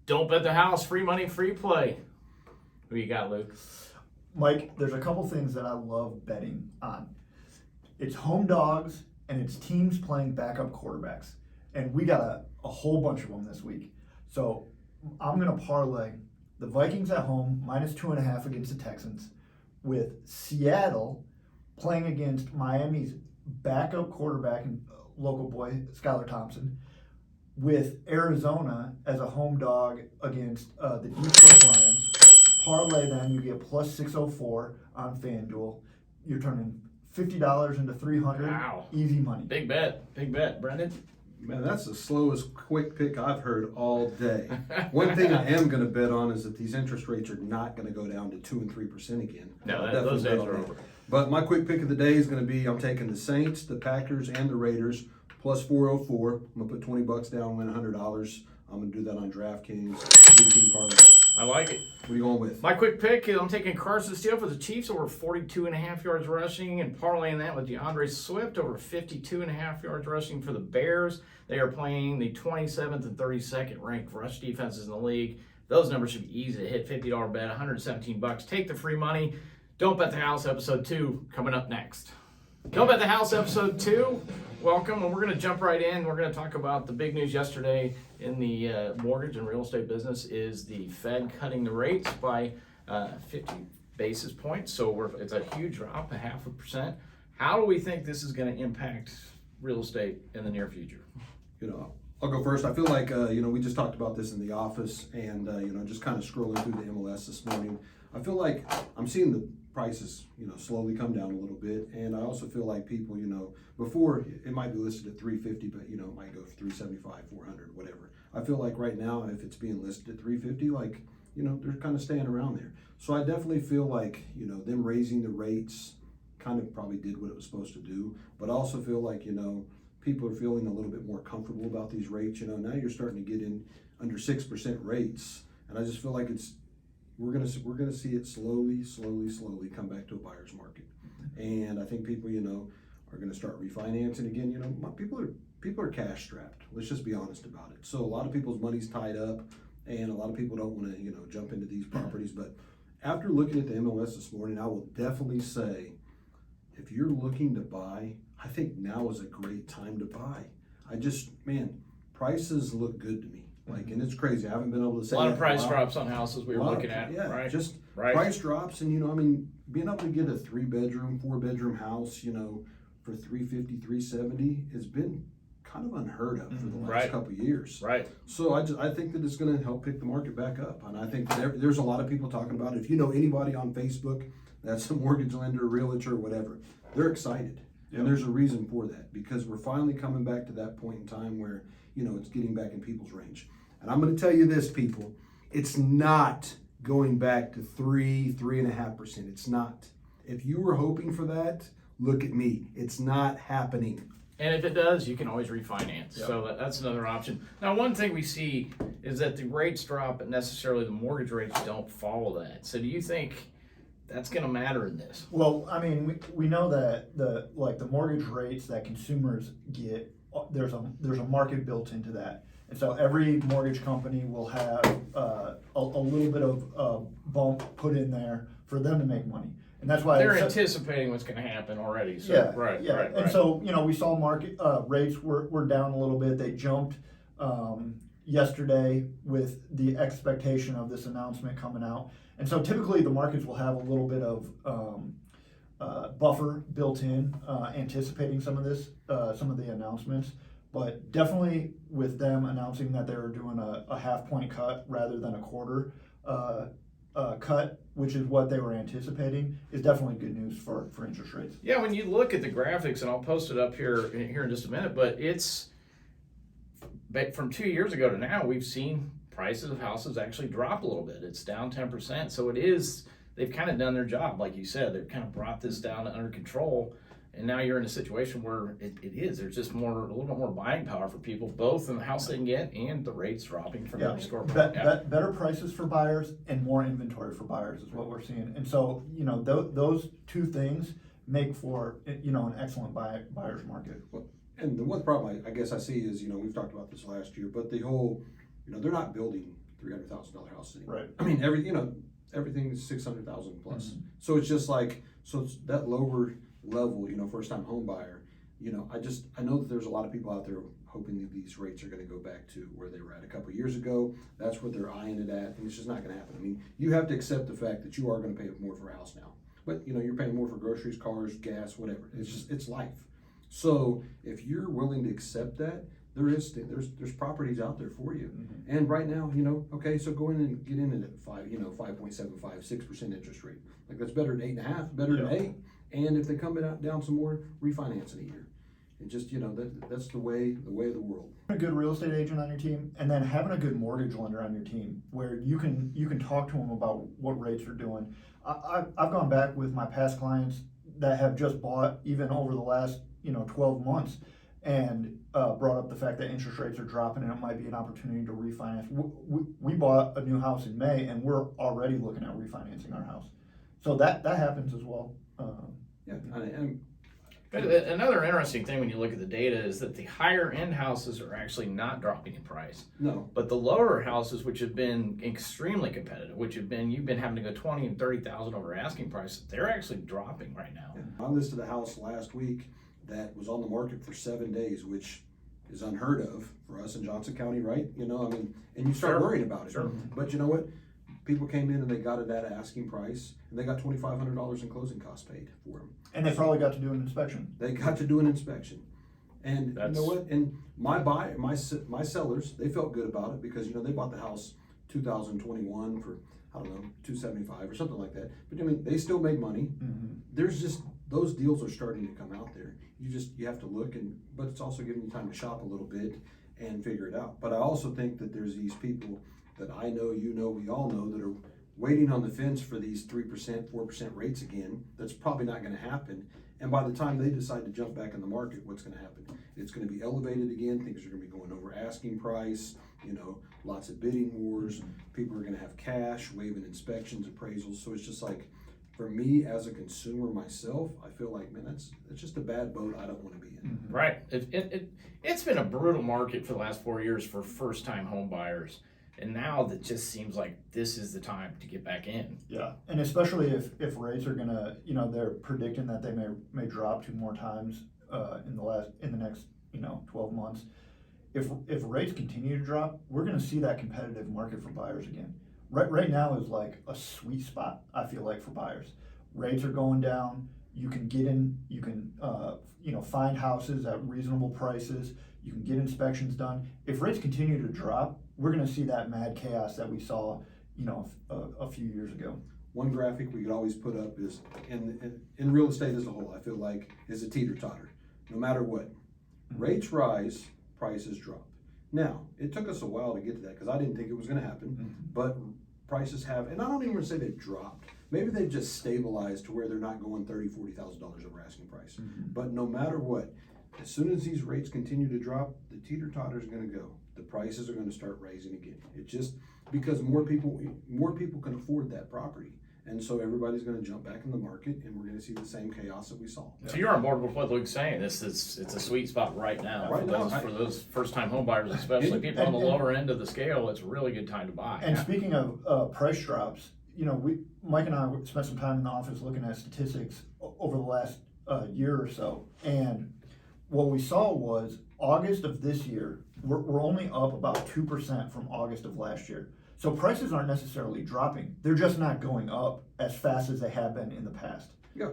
Don't bet the house, free money, free play. Who you got, Luke? Mike, there's a couple things that I love betting on. It's home dogs and it's teams playing backup quarterbacks. And we got a whole bunch of them this week. So I'm going to parlay the Vikings at home, -2.5 against the Texans, with Seattle playing against Miami's backup quarterback and local boy, Skylar Thompson, with Arizona as a home dog against the Detroit Lions. Parlay them, you get +604 on FanDuel. You're turning $50 into $300. Wow. Easy money. Big bet. Brendan? Man, that's the slowest quick pick I've heard all day. One thing I am going to bet on is that these interest rates are not going to go down to 2 and 3% again. No, I'll those definitely days bet are on over. that. But my quick pick of the day is going to be, I'm taking the Saints, the Packers, and the Raiders +404. I'm going to put $20 down, win $100. I'm going to do that on DraftKings. 2-team parlay. I like it. What are you going with? My quick pick is I'm taking Carson Steele for the Chiefs over 42.5 yards rushing and parlaying that with DeAndre Swift over 52.5 yards rushing for the Bears. They are playing the 27th and 32nd ranked rush defenses in the league. Those numbers should be easy to hit. $50 bet, $117. Take the free money. Don't Bet the House episode 2 coming up next. Don't Bet the House episode 2. Welcome, and we're going to jump right in. We're going to talk about the big news yesterday in the mortgage and real estate business is the Fed cutting the rates by 50 basis points. So it's a huge drop, 0.5%. How do we think this is going to impact real estate in the near future? I'll go first. I feel like, we just talked about this in the office and, just kind of scrolling through the MLS this morning. I feel like I'm seeing the prices, slowly come down a little bit. And I also feel like people, before it might be listed at 350, but, it might go for 375, 400, whatever. I feel like right now, if it's being listed at 350, they're kind of staying around there. So I definitely feel like, them raising the rates kind of probably did what it was supposed to do. But I also feel like, people are feeling a little bit more comfortable about these rates. Now you're starting to get in under 6% rates. And I just feel like we're gonna see it slowly come back to a buyer's market. And I think people, are gonna start refinancing again. People are cash strapped. Let's just be honest about it. So a lot of people's money's tied up and a lot of people don't want to, jump into these properties. But after looking at the MLS this morning, I will definitely say if you're looking to buy, I think now is a great time to buy. Prices look good to me. And it's crazy. I haven't been able to say A lot that of price in a while. drops on houses we were looking at, Yeah, right? just Right. price drops, and being able to get a 3-bedroom, 4-bedroom house, for $350, $370 has been kind of unheard of for the last Right. couple of years. Right. So I think that it's going to help pick the market back up, and I think that there's a lot of people talking about it. If you know anybody on Facebook that's a mortgage lender, realtor, whatever, they're excited. Yep. And there's a reason for that, because we're finally coming back to that point in time where, it's getting back in people's range. And I'm going to tell you this, people, it's not going back to 3.5%. It's not. If you were hoping for that, look at me. It's not happening. And if it does, you can always refinance. Yep. So that's another option. Now, one thing we see is that the rates drop, but necessarily the mortgage rates don't follow that. So do you think that's going to matter in this? Well, we know that the mortgage rates that consumers get, there's a market built into that. And so every mortgage company will have a little bit of bump put in there for them to make money. And that's why They're anticipating what's going to happen already. So, yeah, right, yeah. right, And right. so, we saw market rates were down a little bit. They jumped yesterday with the expectation of this announcement coming out. And so typically the markets will have a little bit of buffer built in, anticipating some of the announcements. But definitely with them announcing that they were doing a 0.5 point cut rather than a quarter cut, which is what they were anticipating, is definitely good news for interest rates. Yeah, when you look at the graphics, and I'll post it up here in just a minute, but from 2 years ago to now, we've seen prices of houses actually drop a little bit. It's down 10%. So they've kind of done their job, like you said. They've kind of brought this down under control. And now you're in a situation where there's just a little bit more buying power for people, both in the house they can get and the rates dropping from every store. Better prices for buyers and more inventory for buyers is what we're seeing. And so, those two things make for, an excellent buyer's market. And the one problem I guess I see is, we've talked about this last year, but the whole, they're not building $300,000 house anymore. Right. I mean, everything is 600,000 plus. Mhm. So it's just like, so it's that lower level, first time home buyer, I know that there's a lot of people out there hoping that these rates are gonna go back to where they were at a couple years ago. That's what they're eyeing it at, and it's just not gonna happen. I mean, you have to accept the fact that you are gonna pay more for a house now. But, you're paying more for groceries, cars, gas, whatever. It's life. So if you're willing to accept that, there's properties out there for you. Mhm. And right now, okay, so go in and get in at 5.75, 6% interest rate. Like that's better than 8.5, better than Yeah. 8. And if they come down some more, refinance in a year. And just, that's the way of the world. A good real estate agent on your team, and then having a good mortgage lender on your team where you can talk to them about what rates are doing. I've gone back with my past clients that have just bought even over the last 12 months and brought up the fact that interest rates are dropping and it might be an opportunity to refinance. We bought a new house in May and we're already looking at refinancing our house, so that happens as well. Yeah, and But another interesting thing when you look at the data is that the higher end houses are actually not dropping in price. no, But the lower houses, which have been extremely competitive, you've been having to go 20 and 30,000 over asking price, they're actually dropping right now. I listed a house last week that was on the market for 7 days, which is unheard of for us in Johnson County, right? And you start Sure. worrying about it. Sure. But you know what? People came in and they got it at asking price, and they got $2,500 in closing costs paid for them. And they probably got to do an inspection. They got to do an inspection, and That's- you know what? And my sellers, they felt good about it because they bought the house 2021 for $275 or something like that. But they still made money. Mm-hmm. There's just those deals are starting to come out there. You have to look, but it's also giving you time to shop a little bit and figure it out. But I also think that there's these people that I know, we all know, that are waiting on the fence for these 3%, 4% rates again. That's probably not going to happen. And by the time they decide to jump back in the market, what's going to happen? It's going to be elevated again. Things are going to be going over asking price. Lots of bidding wars. People are going to have cash, waiving inspections, appraisals. So it's just like, for me as a consumer myself, I feel like, man, that's just a bad boat I don't want to be in. Mm-hmm. Right. It's been a brutal market for the last 4 years for first time home buyers. And now that just seems like this is the time to get back in. Yeah, and especially if rates are gonna, they're predicting that they may drop 2 more times in the next 12 months. If rates continue to drop, we're gonna see that competitive market for buyers again. Right now is like a sweet spot, I feel like, for buyers. Rates are going down. You can get in. You can find houses at reasonable prices. You can get inspections done. If rates continue to drop, we're going to see that mad chaos that we saw, a few years ago. One graphic we could always put up is, in real estate as a whole, I feel like, is a teeter-totter. No matter what. Rates rise, prices drop. Now, it took us a while to get to that because I didn't think it was going to happen, but prices have, and I don't even want to say they've dropped. Maybe they've just stabilized to where they're not going $30,000, $40,000 over asking price. But no matter what, as soon as these rates continue to drop, the teeter-totter is going to go. The prices are going to start rising again. It's just because more people can afford that property. And so everybody's going to jump back in the market, and we're going to see the same chaos that we saw. So you're on board with what Luke's saying. It's a sweet spot right now Right now, for those first time home buyers, especially people on the lower end of the scale. It's a really good time to buy. And speaking of price drops, Mike and I spent some time in the office looking at statistics over the last year or so, and what we saw was August of this year, we're only up about 2% from August of last year. So prices aren't necessarily dropping; they're just not going up as fast as they have been in the past. Yeah.